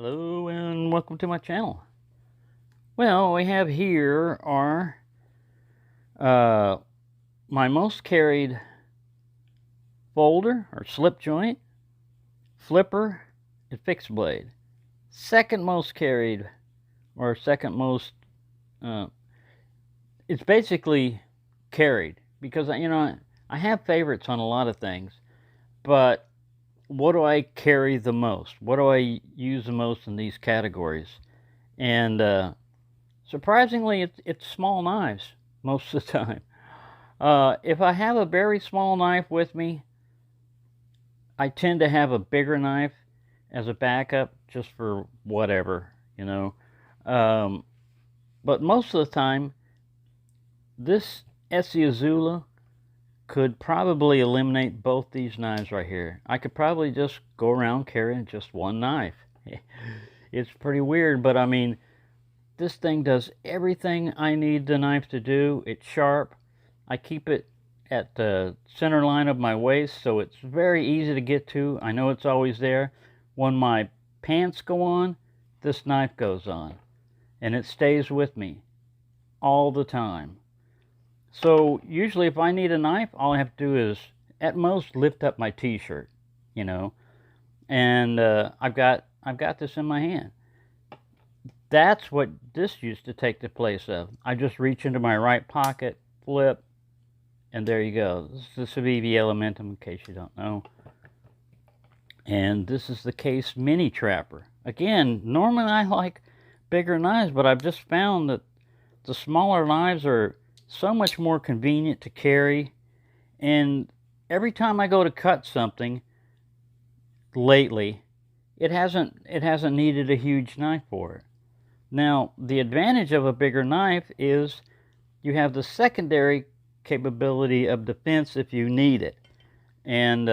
Hello and welcome to my channel. Well, we have here are my most carried folder or slip joint, flipper, and fixed blade. Second most carried or second most, it's basically carried because I have favorites on a lot of things, but what do I carry the most? What do I use the most in these categories? And surprisingly, it's small knives most of the time. If I have a very small knife with me, I tend to have a bigger knife as a backup just for whatever, you know. But most of the time, this Essie Azula could probably eliminate both these knives right here. I could probably just go around carrying just one knife. It's pretty weird, but I mean, this thing does everything I need the knife to do. It's sharp. I keep it at the center line of my waist, so it's very easy to get to. I know it's always there. When my pants go on, this knife goes on, and it stays with me all the time. So usually if I need a knife, all I have to do is at most lift up my t-shirt, you know, and I've got this in my hand. That's what this used to take the place of. I just reach into my right pocket, flip, and there you go. This is the Civivi Elementum, in case you don't know. And this is the Case Mini Trapper. Again, normally I like bigger knives, but I've just found that the smaller knives are so much more convenient to carry. And every time I go to cut something lately, it hasn't needed a huge knife for it. Now, the advantage of a bigger knife is you have the secondary capability of defense if you need it. And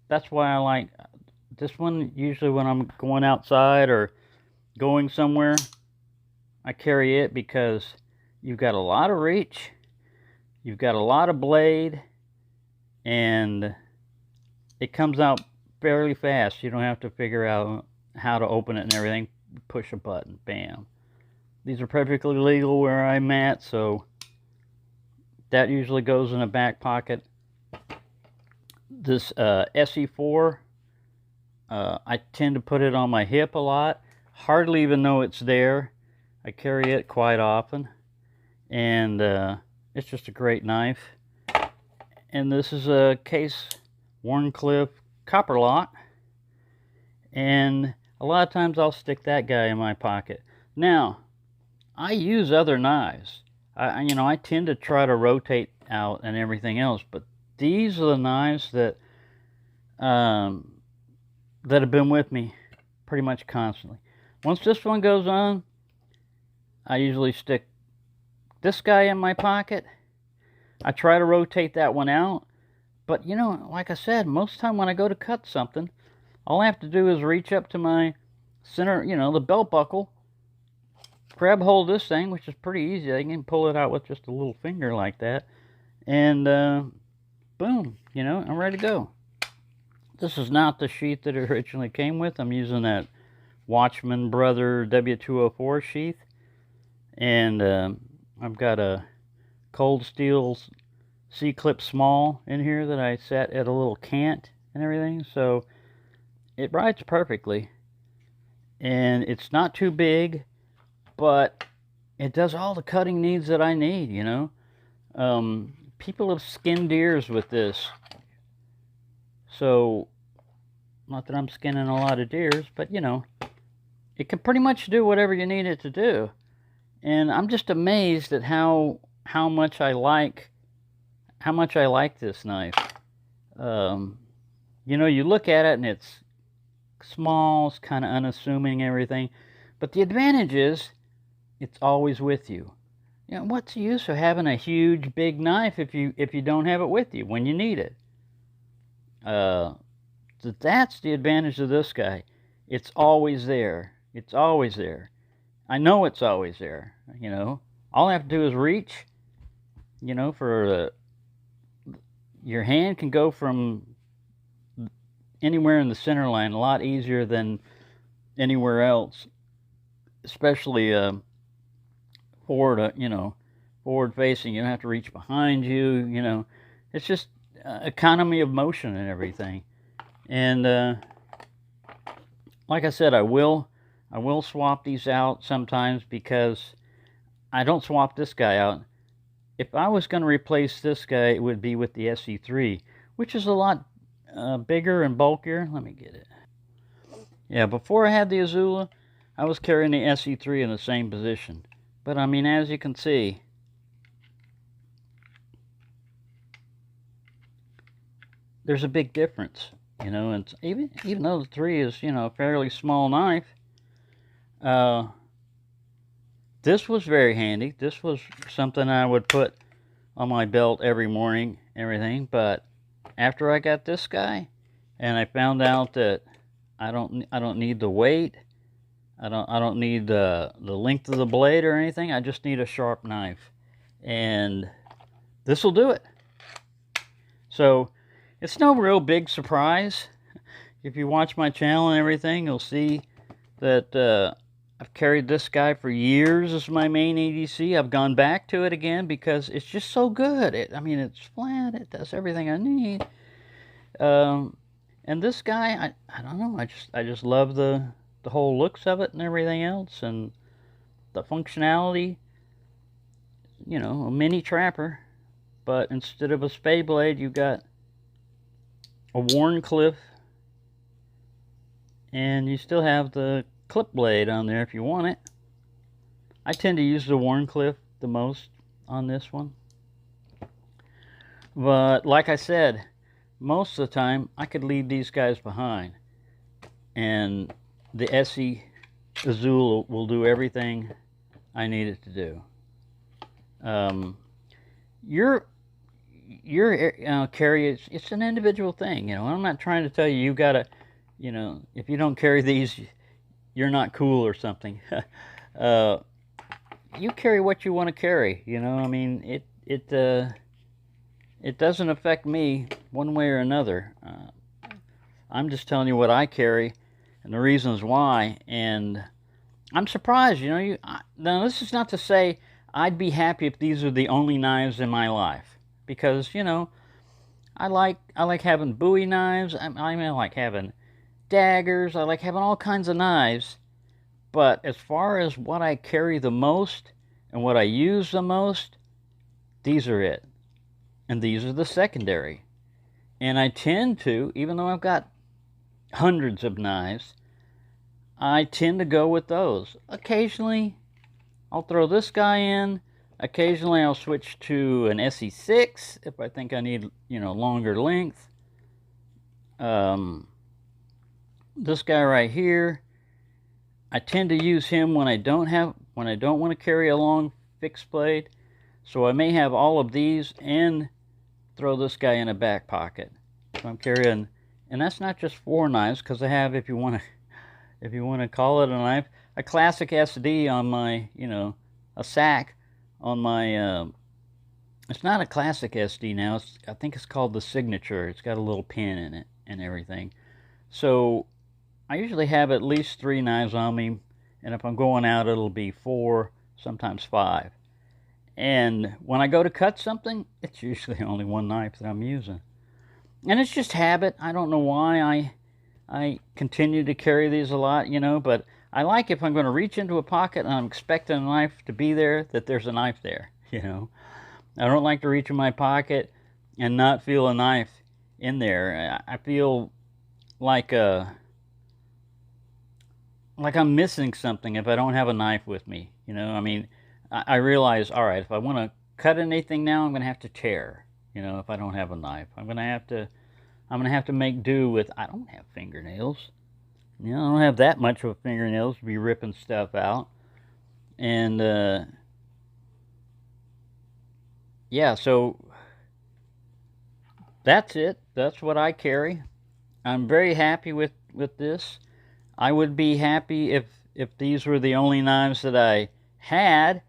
that's why I like this one. Usually when I'm going outside or going somewhere, I carry it because you've got a lot of reach, you've got a lot of blade, and it comes out fairly fast. You don't have to figure out how to open it and everything. Push a button, bam. These are perfectly legal where I'm at, so that usually goes in a back pocket. This SE4, I tend to put it on my hip a lot. Hardly even know it's there. I carry it quite often. And it's just a great knife. And this is a Case Warncliffe copper lock, and a lot of times I'll stick that guy in my pocket. Now, I use other knives. I tend to try to rotate out and everything else, but these are the knives that that have been with me pretty much constantly. Once this one goes on, I usually stick this guy in my pocket. I try to rotate that one out, but like I said, most of the time when I go to cut something, all I have to do is reach up to my center, the belt buckle, grab hold of this thing, which is pretty easy. I can pull it out with just a little finger like that, and boom, I'm ready to go. This is not the sheath that it originally came with. I'm using that Watchman Brother W204 sheath, and I've got a Cold Steel C-clip small in here that I set at a little cant and everything, so it rides perfectly. And it's not too big, but it does all the cutting needs that I need, People have skinned ears with this. So, not that I'm skinning a lot of deers, but it can pretty much do whatever you need it to do. And I'm just amazed at how much I like this knife. You look at it and it's small, it's kind of unassuming, everything, but the advantage is it's always with you. What's the use of having a huge big knife if you don't have it with you when you need it? That's the advantage of this guy. It's always there. It's always there. I know it's always there. All I have to do is reach. Your hand can go from anywhere in the center line a lot easier than anywhere else, especially forward, forward facing. You don't have to reach behind you. It's just economy of motion and everything. And like I said, I will swap these out sometimes, because I don't swap this guy out. If I was going to replace this guy, it would be with the SE3, which is a lot bigger and bulkier. Let me get it. Yeah, before I had the Azula, I was carrying the SE3 in the same position. But I mean, as you can see, there's a big difference. And even though the 3 is, a fairly small knife, this was very handy. This was something I would put on my belt every morning, everything. But after I got this guy, and I found out that I don't need the weight, I don't need the length of the blade or anything. I just need a sharp knife, and this will do it. So it's no real big surprise. If you watch my channel and everything, you'll see that I've carried this guy for years as my main EDC. I've gone back to it again because it's just so good. It's flat. It does everything I need. And this guy, I don't know. I just love the whole looks of it and everything else, and the functionality. A mini trapper, but instead of a spade blade, you got a Warncliffe, and you still have the clip blade on there if you want it. I tend to use the Warncliffe the most on this one, but like I said, most of the time I could leave these guys behind, and the SE Azul will do everything I need it to do. Your carry, it's an individual thing. I'm not trying to tell you you gotta, if you don't carry these, you're not cool or something. You carry what you want to carry. It doesn't affect me one way or another. I'm just telling you what I carry and the reasons why. And I'm surprised. Now this is not to say I'd be happy if these are the only knives in my life, because I like having Bowie knives. I like having daggers. I like having all kinds of knives. But as far as what I carry the most and what I use the most, these are it. And these are the secondary. And I tend to, even though I've got hundreds of knives, I tend to go with those. Occasionally, I'll throw this guy in. Occasionally, I'll switch to an SE6 if I think I need, longer length. This guy right here, I tend to use him when I don't want to carry a long fixed blade. So I may have all of these and throw this guy in a back pocket. So I'm carrying, and that's not just 4 knives, because I have, if you want to call it a knife, a classic SD on my, a sack on my. It's not a classic SD now. I think it's called the Signature. It's got a little pin in it and everything. So I usually have at least 3 knives on me, and if I'm going out, it'll be 4, sometimes 5. And when I go to cut something, it's usually only 1 knife that I'm using. And it's just habit. I don't know why I continue to carry these a lot, but I like, if I'm going to reach into a pocket and I'm expecting a knife to be there, that there's a knife there, I don't like to reach in my pocket and not feel a knife in there. I feel like I'm missing something if I don't have a knife with me. I realize, all right, if I want to cut anything now, I'm going to have to tear. If I don't have a knife, I'm going to have to make do with. I don't have fingernails. I don't have that much of fingernails to be ripping stuff out. And yeah, so that's it. That's what I carry. I'm very happy with this. I would be happy if these were the only knives that I had.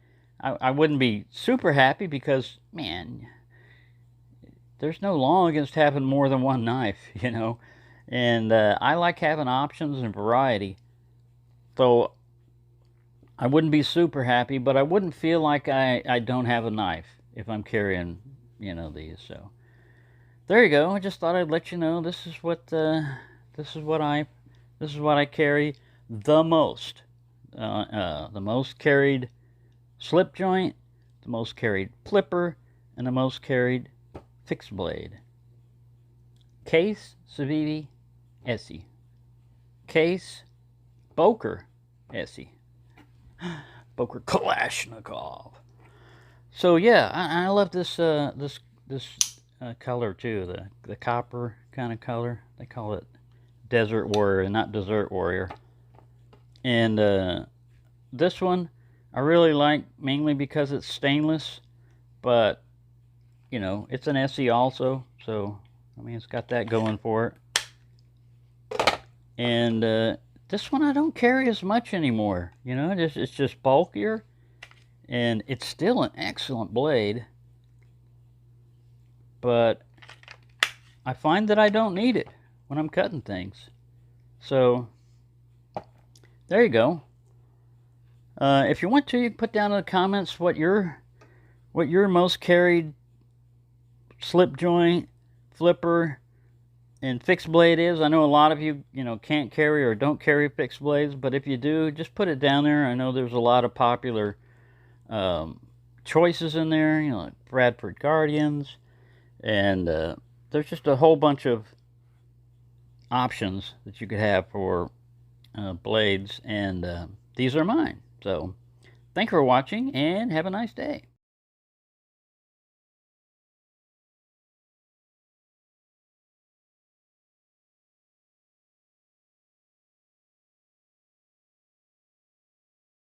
I wouldn't be super happy because, man, there's no law against having more than 1 knife, And I like having options and variety. So I wouldn't be super happy, but I wouldn't feel like I don't have a knife if I'm carrying, you know, these. So there you go. I just thought I'd let you know this is what I carry the most. The most carried slip joint, the most carried flipper, and the most carried fixed blade. Case Civivi Essie. Case Boker Essie. Boker Kalashnikov. So yeah, I love this color too. The copper kind of color. They call it Desert Warrior, not Desert Warrior. And this one I really like mainly because it's stainless, but you know it's an Essie also. So I mean it's got that going for it. And this one I don't carry as much anymore. You know, it's just bulkier, and it's still an excellent blade. But I find that I don't need it when I'm cutting things. So there you go. If you want to, you can put down in the comments what your most carried slip joint, flipper, and fixed blade is. I know a lot of you, can't carry or don't carry fixed blades, but if you do, just put it down there. I know there's a lot of popular choices in there, like Bradford Guardians, and there's just a whole bunch of options that you could have for blades, and these are mine. So thank you for watching, and have a nice day.